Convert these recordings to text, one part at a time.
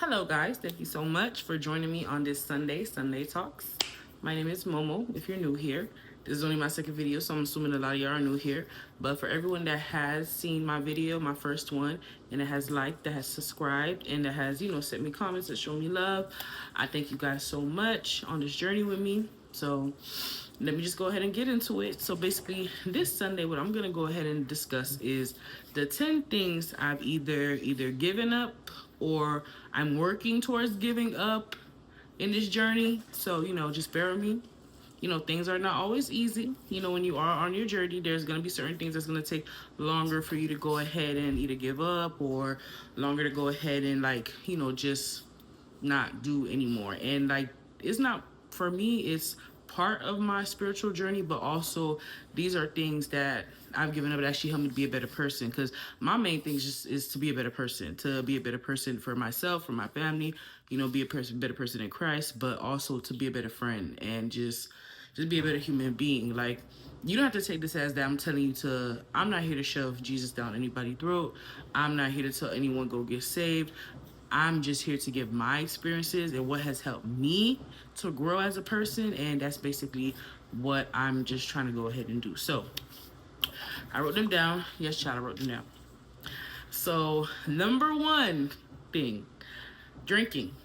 Hello guys, thank you so much for joining me on this Sunday Talks. My name is Momo. If you're new here, this is only my second video, so I'm assuming a lot of y'all are new here. But for everyone that has seen my video, my first one, and that has liked, that has subscribed, and that has, sent me comments and shown me love, I thank you guys so much on this journey with me. So let me just go ahead and get into it. So basically this Sunday, what I'm gonna go ahead and discuss is the 10 things I've either given up or I'm working towards giving up in this journey. So, just bear with me. Things are not always easy. When you are on your journey, there's going to be certain things that's going to take longer for you to go ahead and either give up or longer to go ahead and just not do anymore. And it's not, for me, it's part of my spiritual journey, but also these are things that I've given up that actually help me to be a better person. Because my main thing is to be a better person, for myself, for my family, be a better person in Christ, but also to be a better friend and just be a better human being. Like, you don't have to take this as that I'm not here to shove Jesus down anybody's throat. I'm not here to tell anyone go get saved. I'm just here to give my experiences and what has helped me to grow as a person, and that's basically what I'm just trying to go ahead and do. So I wrote them down. Yes, child, I wrote them down. So number one thing, drinking.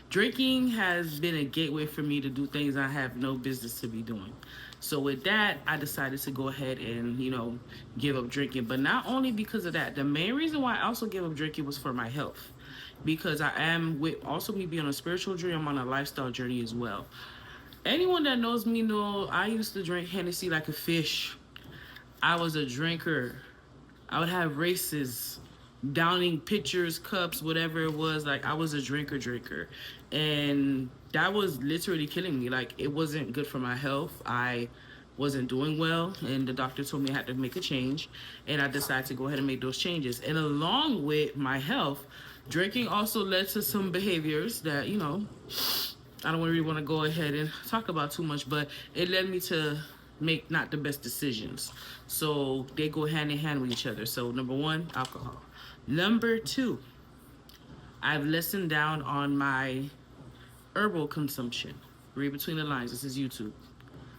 Drinking has been a gateway for me to do things I have no business to be doing. So with that, I decided to go ahead and, give up drinking. But not only because of that, the main reason why I also gave up drinking was for my health. Because I am, with also me being on a spiritual journey, I'm on a lifestyle journey as well. Anyone that knows me know I used to drink Hennessy like a fish. I was a drinker. I would have races, downing pitchers, cups, whatever it was. Like, I was a drinker. And that was literally killing me. Like, it wasn't good for my health. I wasn't doing well, and the doctor told me I had to make a change, and I decided to go ahead and make those changes. And along with my health, drinking also led to some behaviors that, I don't really want to go ahead and talk about too much, but it led me to make not the best decisions. So they go hand in hand with each other. So number one, alcohol. Number two, I've listened down on my herbal consumption. Read between the lines. This is YouTube.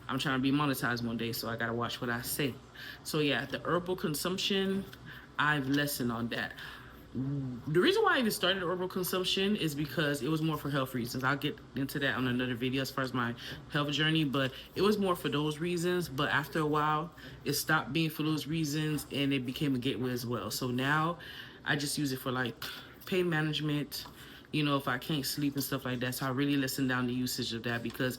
I'm trying to be monetized one day, so I gotta watch what I say. So yeah, the herbal consumption, I've lessened on that. The reason why I even started herbal consumption is because it was more for health reasons. I'll get into that on another video as far as my health journey, but it was more for those reasons. But after a while, it stopped being for those reasons and it became a gateway as well. So now I just use it for like pain management, if I can't sleep and stuff like that. So I really listen down the usage of that because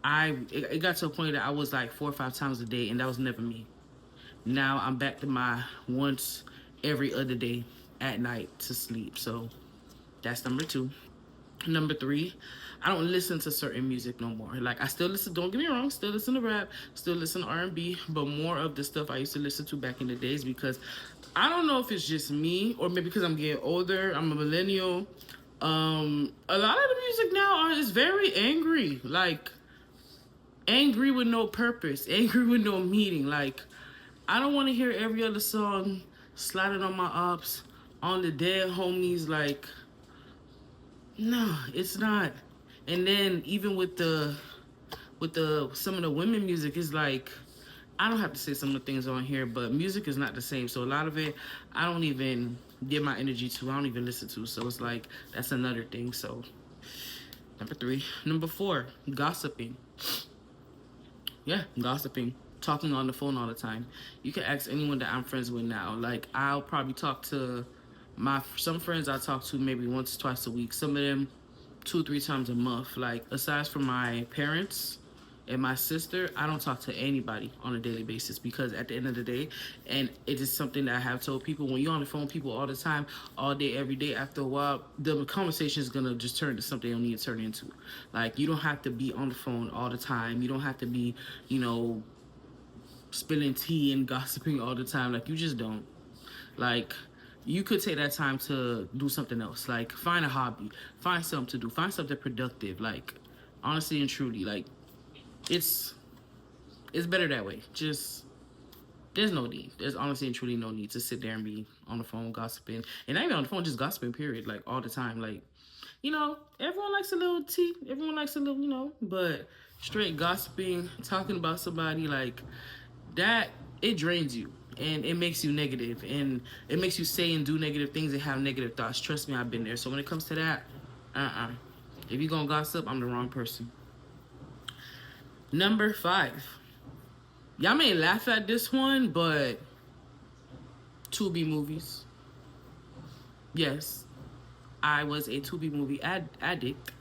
it got to a point that I was like 4 or 5 times a day, and that was never me. Now I'm back to my once every other day at night to sleep. So that's number two. Number three, I don't listen to certain music no more. Like, I still listen, don't get me wrong, still listen to rap, still listen to R&B, but more of the stuff I used to listen to back in the days, because I don't know if it's just me or maybe because I'm getting older, I'm a millennial. A lot of the music now is very angry, like angry with no purpose, angry with no meaning. Like, I don't want to hear every other song sliding on my ops, on the dead homies. Like, no, it's not. And then even with some of the women music, is like, I don't have to say some of the things on here, but music is not the same. So a lot of it, I don't even give my energy to. I don't even listen to. So it's like, that's another thing. So number three. Number four, gossiping. Yeah, gossiping. Talking on the phone all the time. You can ask anyone that I'm friends with now. Like, I'll probably talk to some friends I talk to maybe once, twice a week. Some of them 2, 3 times a month. Like, aside from my parents and my sister, I don't talk to anybody on a daily basis, because at the end of the day, and it is something that I have told people, when you're on the phone with people all the time, all day, every day, after a while, the conversation is gonna just turn to something you don't need to turn into. Like, you don't have to be on the phone all the time. You don't have to be, spilling tea and gossiping all the time. Like, you just don't. Like, you could take that time to do something else. Like, find a hobby, find something to do, find something productive. Like, honestly and truly, like, it's better that way. Just There's no need. There's honestly and truly no need to sit there and be on the phone gossiping. And not even on the phone, just gossiping, period. Like all the time. Like, everyone likes a little tea. Everyone likes a little, but straight gossiping, talking about somebody like that, it drains you. And it makes you negative. And it makes you say and do negative things and have negative thoughts. Trust me, I've been there. So when it comes to that, if you're going to gossip, I'm the wrong person. Number 5. Y'all may laugh at this one, but Tubi movies. Yes, I was a Tubi movie addict,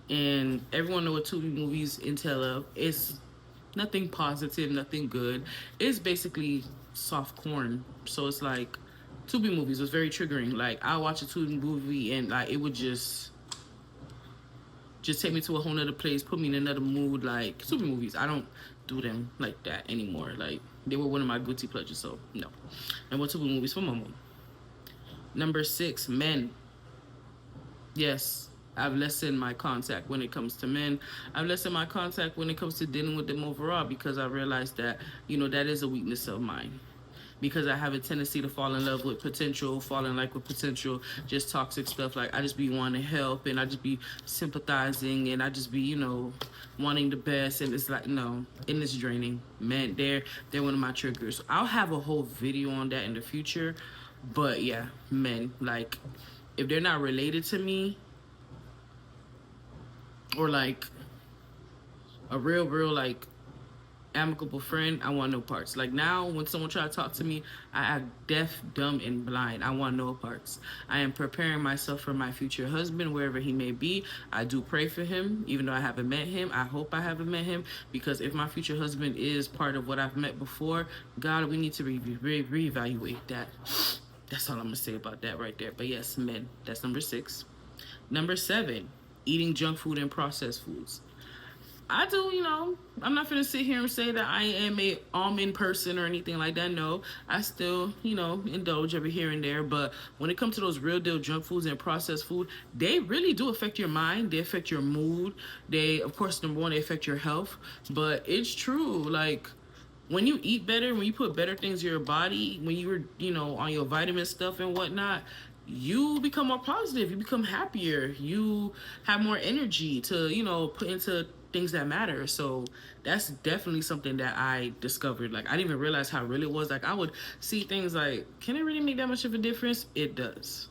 and everyone know what Tubi movies entail of. It's nothing positive, nothing good. It's basically soft corn. So it's like Tubi movies was very triggering. Like I watch a Tubi movie and like it would just take me to a whole nother place, put me in another mood. Like Tubi movies, I don't do them like that anymore. Like they were one of my guilty pleasures, so no. And what Tubi movies for my mom? Number 6, men. Yes, I've lessened my contact when it comes to men. I've lessened my contact when it comes to dealing with them overall because I realized that, that is a weakness of mine. Because I have a tendency to fall in love with potential, fall in like with potential, just toxic stuff. Like I just be wanting help and I just be sympathizing and I just be, wanting the best. And it's like, no, and it's draining. Man, they're one of my triggers. I'll have a whole video on that in the future. But yeah, men, like if they're not related to me or like a real like amicable friend, I want no parts. Like now when someone try to talk to me, I act deaf, dumb, and blind. I want no parts. I am preparing myself for my future husband, wherever he may be. I do pray for him, even though I haven't met him. I hope I haven't met him, because if my future husband is part of what I've met before, God, we need to reevaluate that. That's all I'm gonna say about that right there. But yes, men, that's number 6. Number 7, eating junk food and processed foods. I do, I'm not gonna sit here and say that I am a almond person or anything like that. No, I still, indulge every here and there. But when it comes to those real deal junk foods and processed food, they really do affect your mind. They affect your mood. They, of course, number 1, they affect your health. But it's true, like when you eat better, when you put better things in your body, when you're, on your vitamin stuff and whatnot, you become more positive. You become happier. You have more energy to, put into things that matter. So that's definitely something that I discovered. Like I didn't even realize how real it was. Like I would see things like, can it really make that much of a difference? It does.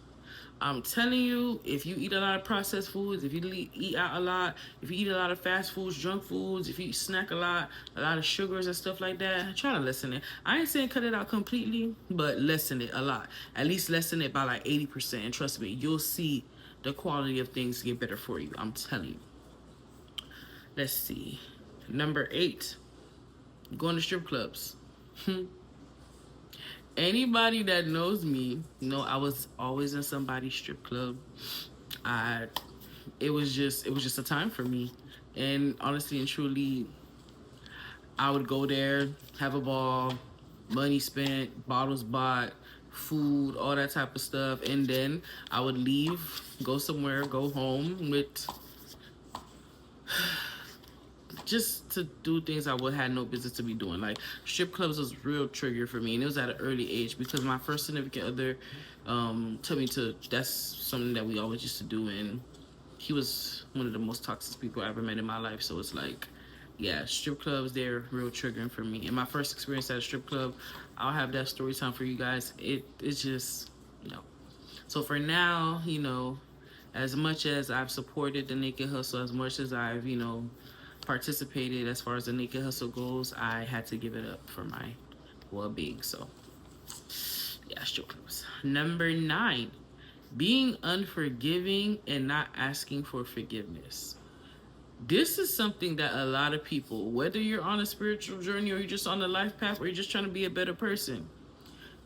I'm telling you, if you eat a lot of processed foods, if you eat out a lot, if you eat a lot of fast foods, junk foods, if you snack a lot of sugars and stuff like that, try to lessen it. I ain't saying cut it out completely, but lessen it a lot. At least lessen it by like 80%. And trust me, you'll see the quality of things get better for you. I'm telling you. Let's see. Number 8, going to strip clubs. Anybody that knows me, I was always in somebody's strip club. It was just a time for me. And honestly and truly, I would go there, have a ball, money spent, bottles bought, food, all that type of stuff. And then I would leave, go somewhere, go home with just to do things I would had no business to be doing. Like strip clubs was real trigger for me, and it was at an early age because my first significant other told me to. That's something that we always used to do, and he was one of the most toxic people I ever met in my life. So it's like, yeah, strip clubs, they're real triggering for me. And my first experience at a strip club, I'll have that story time for you guys. It's just, So for now, as much as I've supported the Naked Hustle, as much as I've, participated as far as the Naked Hustle goes, I had to give it up for my well-being. So yeah, strip clubs. Number 9, being unforgiving and not asking for forgiveness. This is something that a lot of people, whether you're on a spiritual journey or you're just on the life path or you're just trying to be a better person,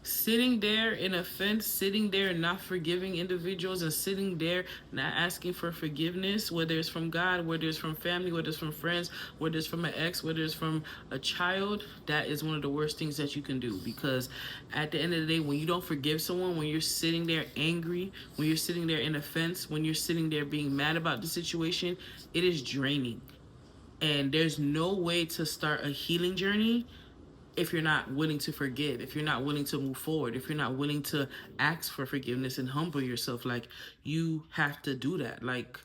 sitting there in offense, sitting there not forgiving individuals, and sitting there not asking for forgiveness, whether it's from God, whether it's from family, whether it's from friends, whether it's from an ex, whether it's from a child, that is one of the worst things that you can do. Because at the end of the day, when you don't forgive someone, when you're sitting there angry, when you're sitting there in offense, when you're sitting there being mad about the situation, it is draining. And there's no way to start a healing journey if you're not willing to forgive, if you're not willing to move forward, if you're not willing to ask for forgiveness and humble yourself, like you have to do that. Like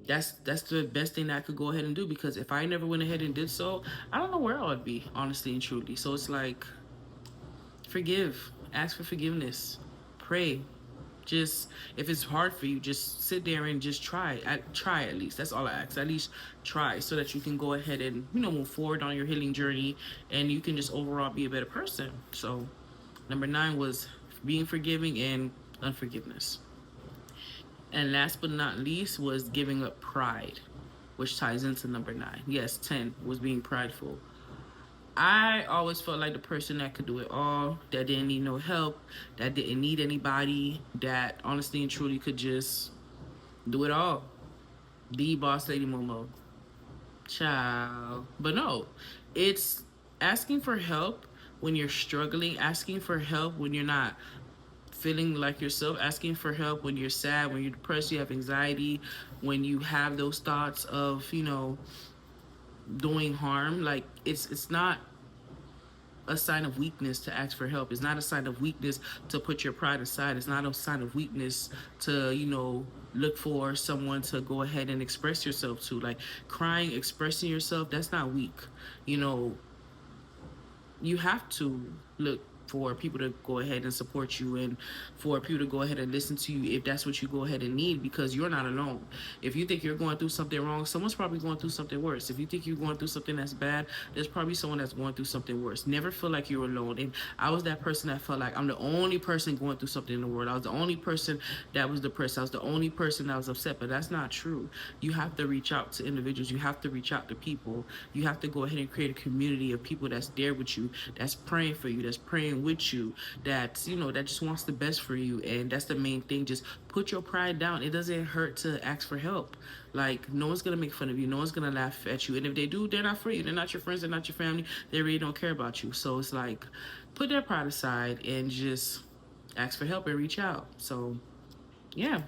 that's the best thing that I could go ahead and do, because if I never went ahead and did so, I don't know where I would be, honestly and truly. So it's like, forgive, ask for forgiveness, pray. Just, if it's hard for you, just sit there and just try. Try at least. That's all I ask. At least try, so that you can go ahead and move forward on your healing journey, and you can just overall be a better person. So, number 9 was being forgiving and unforgiveness. And last but not least was giving up pride, which ties into number 9. Yes, 10 was being prideful. I always felt like the person that could do it all, that didn't need no help, that didn't need anybody, that honestly and truly could just do it all. The boss lady Momo. Ciao. But no, it's asking for help when you're struggling, asking for help when you're not feeling like yourself, asking for help when you're sad, when you're depressed, you have anxiety, when you have those thoughts of, doing harm. Like it's not a sign of weakness to ask for help. It's not a sign of weakness to put your pride aside. It's not a sign of weakness to, look for someone to go ahead and express yourself to. Like crying, expressing yourself, that's not weak. You know, you have to look for people to go ahead and support you, and for people to go ahead and listen to you if that's what you go ahead and need, because you're not alone. If you think you're going through something wrong, someone's probably going through something worse. If you think you're going through something that's bad, there's probably someone that's going through something worse. Never feel like you're alone. And I was that person that felt like I'm the only person going through something in the world. I was the only person that was depressed. I was the only person that was upset. But that's not true. You have to reach out to individuals. You have to reach out to people. You have to go ahead and create a community of people that's there with you, that's praying for you, that's praying with you, that's, that just wants the best for you. And that's the main thing. Just put your pride down. It doesn't hurt to ask for help. Like, no one's gonna make fun of you, no one's gonna laugh at you, and if they do, they're not for you. They're not your friends, they're not your family. They really don't care about you. So it's like, put that pride aside and just ask for help and reach out. So yeah,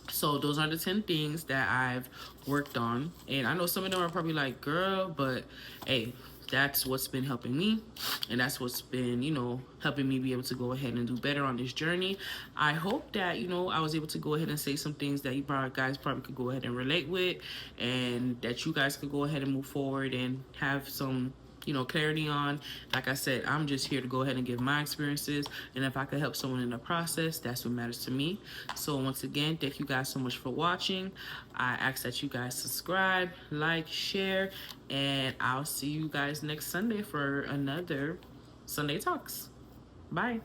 so those are the 10 things that I've worked on. And I know some of them are probably like, girl, but hey, that's what's been helping me. And that's what's been, helping me be able to go ahead and do better on this journey. I hope that, I was able to go ahead and say some things that you guys probably could go ahead and relate with, and that you guys could go ahead and move forward and have some, clarity on. Like I said, I'm just here to go ahead and give my experiences, and if I could help someone in the process, that's what matters to me. So once again, thank you guys so much for watching. I ask that you guys subscribe, like, share, and I'll see you guys next Sunday for another Sunday Talks. Bye.